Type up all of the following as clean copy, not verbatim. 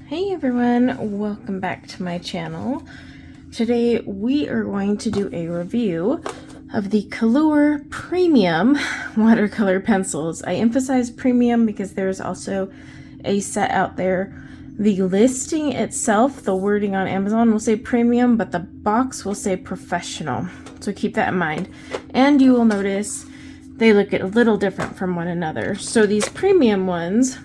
Hey everyone, welcome back to my channel. Today we are going to do a review of the Kalour Premium Watercolor Pencils. I emphasize premium because there's also a set out there. The listing itself, the wording on Amazon will say premium, but the box will say professional. So keep that in mind. And you will notice they look a little different from one another. So these premium ones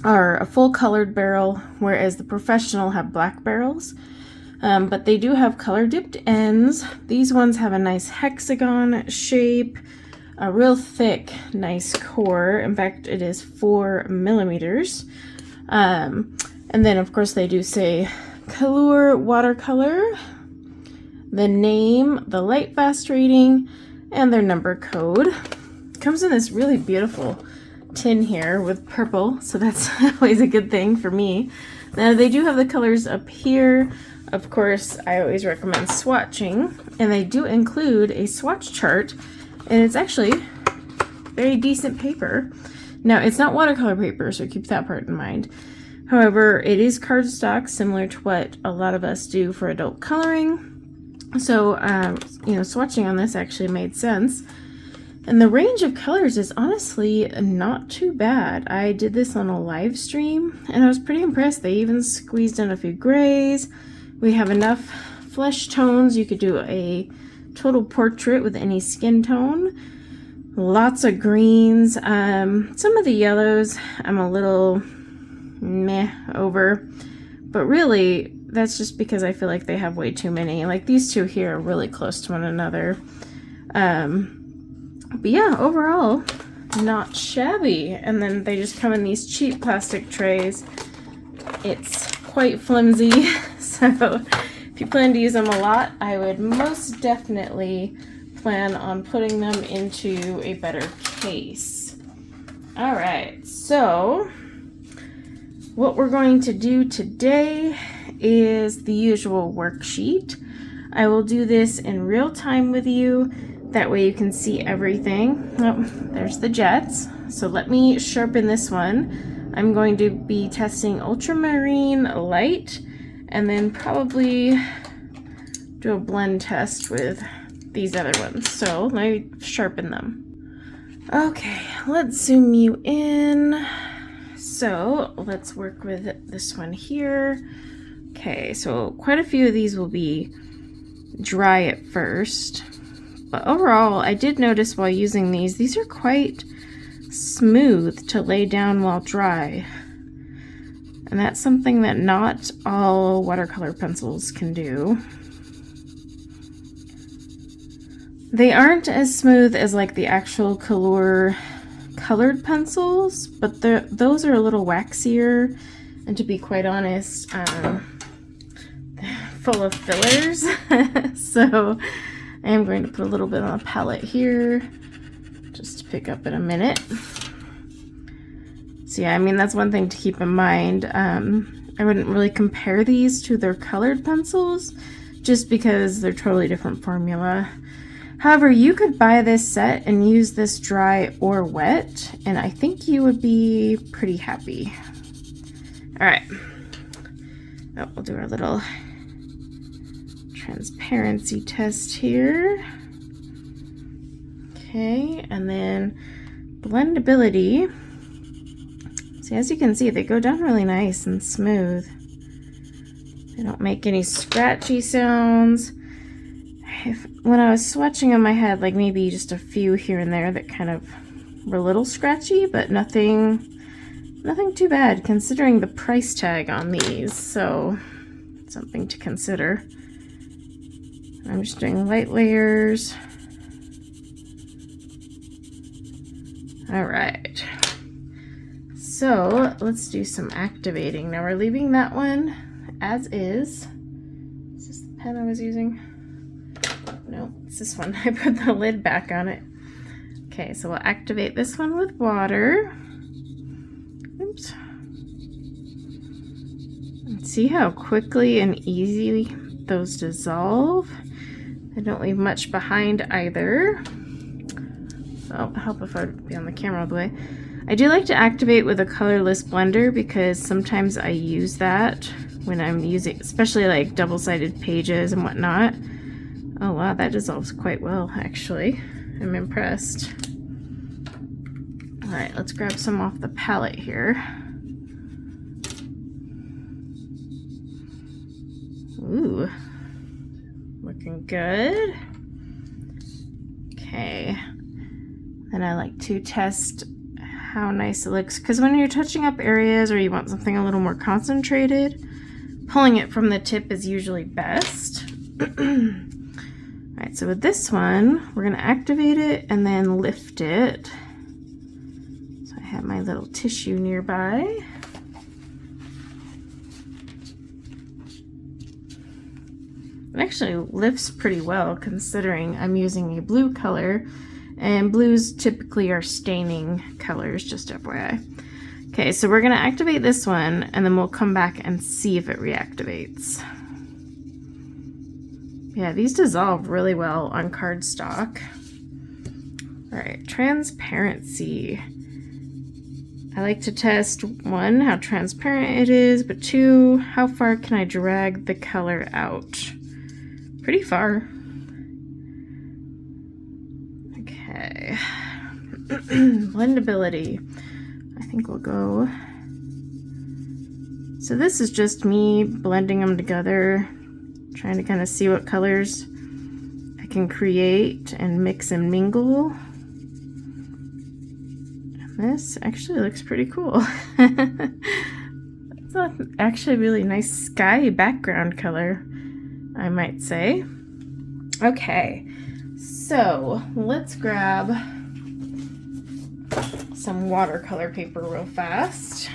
are a full colored barrel, whereas the professional have black barrels. But they do have color dipped ends. These ones have a nice hexagon shape, a real thick, nice core. In fact, it is 4 millimeters. And then of course they do say Kalour Watercolor, the name, the light fast rating, and their number code. It comes in this really beautiful tin here with purple, so that's always a good thing for me. Now they do have the colors up here. Of course, I always recommend swatching, and they do include a swatch chart, and it's actually very decent paper. Now it's not watercolor paper, so keep that part in mind. However, it is cardstock, similar to what a lot of us do for adult coloring. So swatching on this actually made sense. And the range of colors is honestly not too bad. I did this on a live stream and I was pretty impressed. They even squeezed in a few grays. We have enough flesh tones. You could do a total portrait with any skin tone. Lots of greens. Some of the yellows I'm a little meh over. But really, that's just because I feel like they have way too many. Like these two here are really close to one another. But yeah, overall, not shabby. And then they just come in these cheap plastic trays. It's quite flimsy, so if you plan to use them a lot, I would most definitely plan on putting them into a better case. All right, so what we're going to do today is the usual worksheet. I will do this in real time with you. That way you can see everything. Oh, there's the jets. So let me sharpen this one. I'm going to be testing ultramarine light and then probably do a blend test with these other ones. So let me sharpen them. Okay, let's zoom you in. So let's work with this one here. Okay, so quite a few of these will be dry at first. But overall, I did notice while using these are quite smooth to lay down while dry. And that's something that not all watercolor pencils can do. They aren't as smooth as like the actual Kalour colored pencils, but those are a little waxier. And to be quite honest, they're full of fillers. So I am going to put a little bit on a palette here just to pick up in a minute. So yeah, I mean, that's one thing to keep in mind. I wouldn't really compare these to their colored pencils just because they're totally different formula. However, you could buy this set and use this dry or wet, and I think you would be pretty happy. All right. Oh, we'll do our little transparency test here. Okay, and then blendability. See, as you can see, they go down really nice and smooth. They don't make any scratchy sounds. When I was swatching on my head, like maybe just a few here and there that kind of were a little scratchy, but nothing too bad considering the price tag on these. So something to consider. I'm just doing light layers. All right. So let's do some activating. Now we're leaving that one as is. Is this the pen I was using? No, it's this one. I put the lid back on it. Okay, so we'll activate this one with water. Oops. And see how quickly and easy those dissolve. They don't leave much behind either. So help if I'd be on the camera all the way. I do like to activate with a colorless blender because sometimes I use that when I'm using, especially like double-sided pages and whatnot. Oh wow, that dissolves quite well, actually. I'm impressed. All right, let's grab some off the palette here. Ooh, looking good. Okay, then I like to test how nice it looks, because when you're touching up areas or you want something a little more concentrated, pulling it from the tip is usually best. Alright, so with this one, we're going to activate it and then lift it. So I have my little tissue nearby. It actually lifts pretty well considering I'm using a blue color, and blues typically are staining colors, just FYI. Okay, so we're going to activate this one and then we'll come back and see if it reactivates. Yeah, these dissolve really well on cardstock. All right, transparency. I like to test, one, how transparent it is, but two, how far can I drag the color out? Pretty far. Okay. Blendability. I think we'll go. So this is just me blending them together, trying to kind of see what colors I can create and mix and mingle. And this actually looks pretty cool. It's actually a really nice sky background color, I might say. Okay, so let's grab some watercolor paper real fast.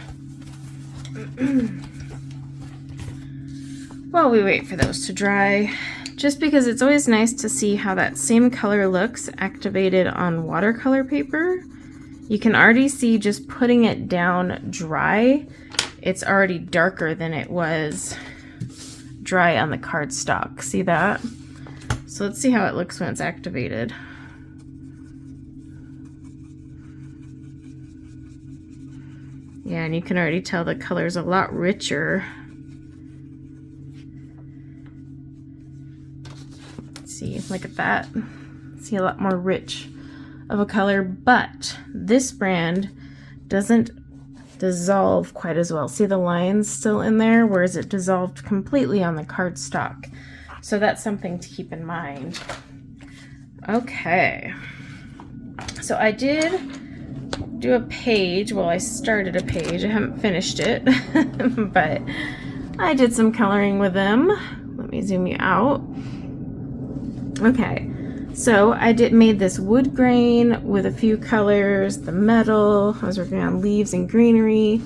While we wait for those to dry, just because it's always nice to see how that same color looks activated on watercolor paper. You can already see just putting it down dry, it's already darker than it was dry on the cardstock. See that? So let's see how it looks when it's activated. Yeah, and you can already tell the color's a lot richer. Let's see, look at that. See, a lot more rich of a color, but this brand doesn't dissolve quite as well. See the lines still in there, whereas it dissolved completely on the cardstock. So that's something to keep in mind. Okay, so I did do a page. Well, I started a page. I haven't finished it, but I did some coloring with them. Let me zoom you out. Okay, so I made this wood grain with a few colors, the metal. I was working on leaves and greenery.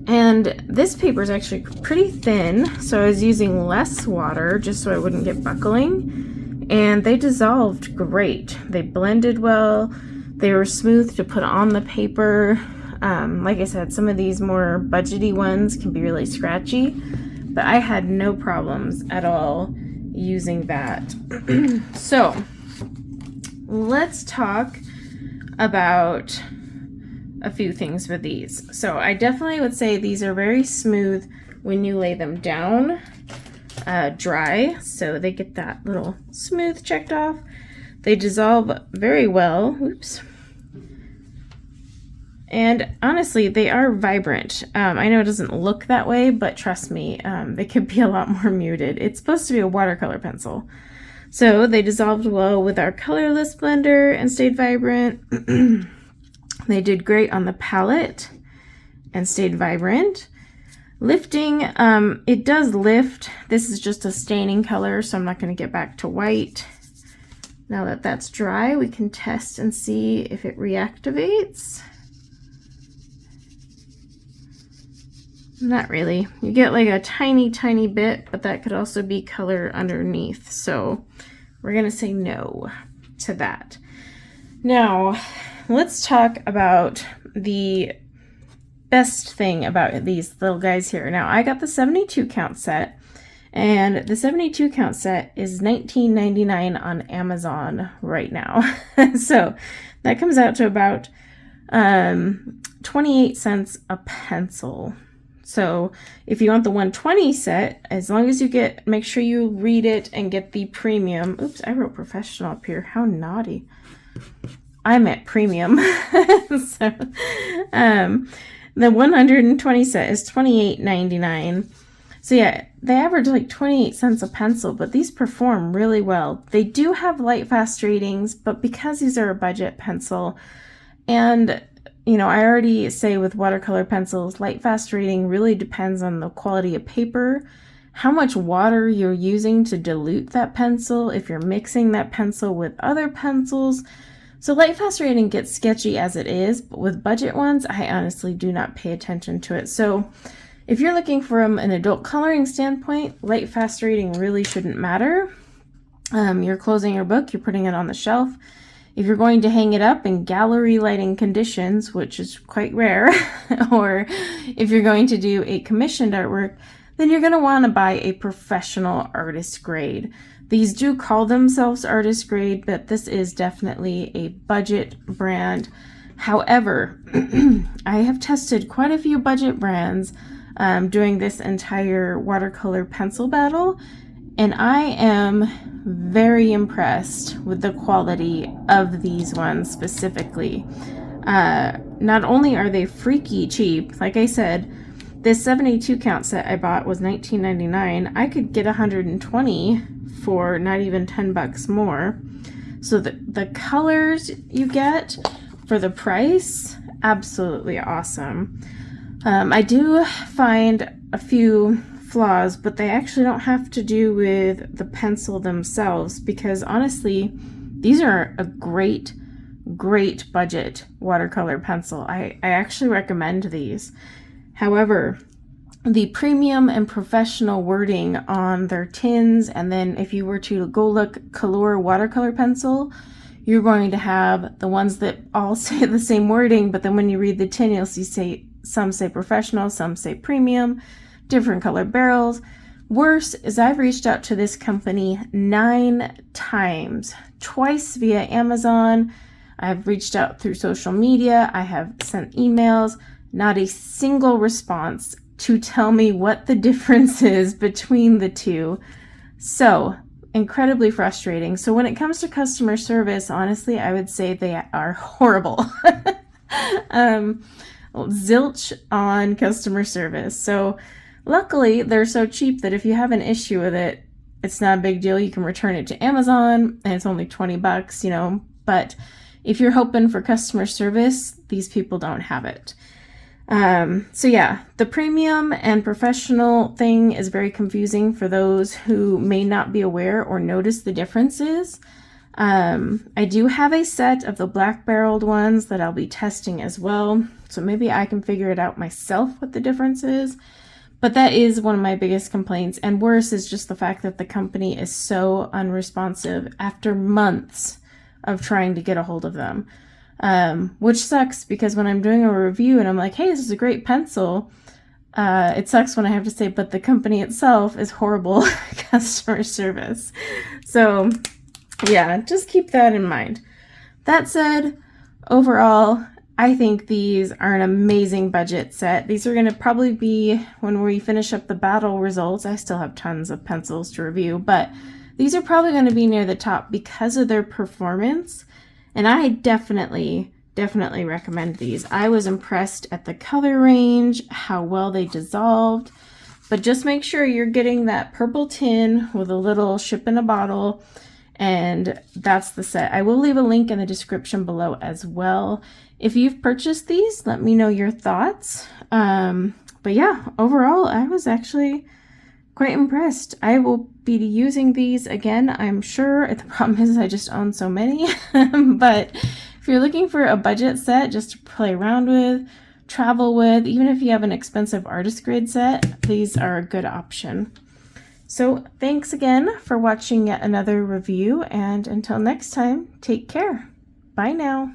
And this paper is actually pretty thin, so I was using less water just so I wouldn't get buckling. And they dissolved great. They blended well. They were smooth to put on the paper. Like I said, some of these more budgety ones can be really scratchy, but I had no problems at all using that. So let's talk about a few things with these. So I definitely would say these are very smooth when you lay them down dry, so they get that little smooth checked off. They dissolve very well. Oops. And honestly, they are vibrant. I know it doesn't look that way, but trust me, they could be a lot more muted. It's supposed to be a watercolor pencil. So they dissolved well with our colorless blender and stayed vibrant. They did great on the palette and stayed vibrant. Lifting, it does lift. This is just a staining color, so I'm not going to get back to white. Now that that's dry, we can test and see if it reactivates. Not really. You get like a tiny, tiny bit, but that could also be color underneath. So we're going to say no to that. Now, let's talk about the best thing about these little guys here. Now, I got the 72 count set, and the 72 count set is $19.99 on Amazon right now. So that comes out to about 28 cents a pencil. So if you want the 120 set, as long as you make sure you read it and get the premium. Oops, I wrote professional up here. How naughty. I'm at premium. So the 120 set is $28.99. So yeah, they average like 28 cents a pencil, but these perform really well. They do have light fast ratings, but because these are a budget pencil, and you know, I already say with watercolor pencils, light fast rating really depends on the quality of paper, how much water you're using to dilute that pencil, if you're mixing that pencil with other pencils. So light fast rating gets sketchy as it is, but with budget ones, I honestly do not pay attention to it. So if you're looking from an adult coloring standpoint, light fast rating really shouldn't matter. You're closing your book, you're putting it on the shelf. If you're going to hang it up in gallery lighting conditions, which is quite rare, or if you're going to do a commissioned artwork, then you're going to want to buy a professional artist grade. These do call themselves artist grade, but this is definitely a budget brand. However, I have tested quite a few budget brands doing this entire watercolor pencil battle, and I am very impressed with the quality of these ones specifically. Not only are they freaky cheap, like I said, this 72 count set I bought was $19.99. I could get 120 for not even $10 more. So the colors you get for the price, absolutely awesome. I do find a few flaws, but they actually don't have to do with the pencil themselves, because honestly, these are a great budget watercolor pencil. I actually recommend these. However, the premium and professional wording on their tins, and then if you were to go look Kalour watercolor pencil, you're going to have the ones that all say the same wording, but then when you read the tin, you'll see some say professional, some say premium, different color barrels. Worse is I've reached out to this company 9 times, twice via Amazon. I've reached out through social media. I have sent emails, not a single response to tell me what the difference is between the two. So incredibly frustrating. So when it comes to customer service, honestly, I would say they are horrible. Zilch on customer service. So luckily they're so cheap that if you have an issue with it, it's not a big deal. You can return it to Amazon and it's only $20, you know, but if you're hoping for customer service, these people don't have it. So yeah, the premium and professional thing is very confusing for those who may not be aware or notice the differences. I do have a set of the black barreled ones that I'll be testing as well. So maybe I can figure it out myself what the difference is. But that is one of my biggest complaints. And worse is just the fact that the company is so unresponsive after months of trying to get a hold of them. Which sucks because when I'm doing a review and I'm like, hey, this is a great pencil, it sucks when I have to say, but the company itself is horrible customer service. So yeah, just keep that in mind. That said, overall, I think these are an amazing budget set. These are going to probably be, when we finish up the battle results, I still have tons of pencils to review, but these are probably going to be near the top because of their performance. And I definitely recommend these. I was impressed at the color range, how well they dissolved, but just make sure you're getting that purple tin with a little ship in a bottle, and that's the set. I will leave a link in the description below as well. If you've purchased these, let me know your thoughts. But yeah, overall, I was actually quite impressed. I will be using these again, I'm sure. The problem is I just own so many. But if you're looking for a budget set just to play around with, travel with, even if you have an expensive artist grade set, these are a good option. So thanks again for watching yet another review, and until next time, take care. Bye now.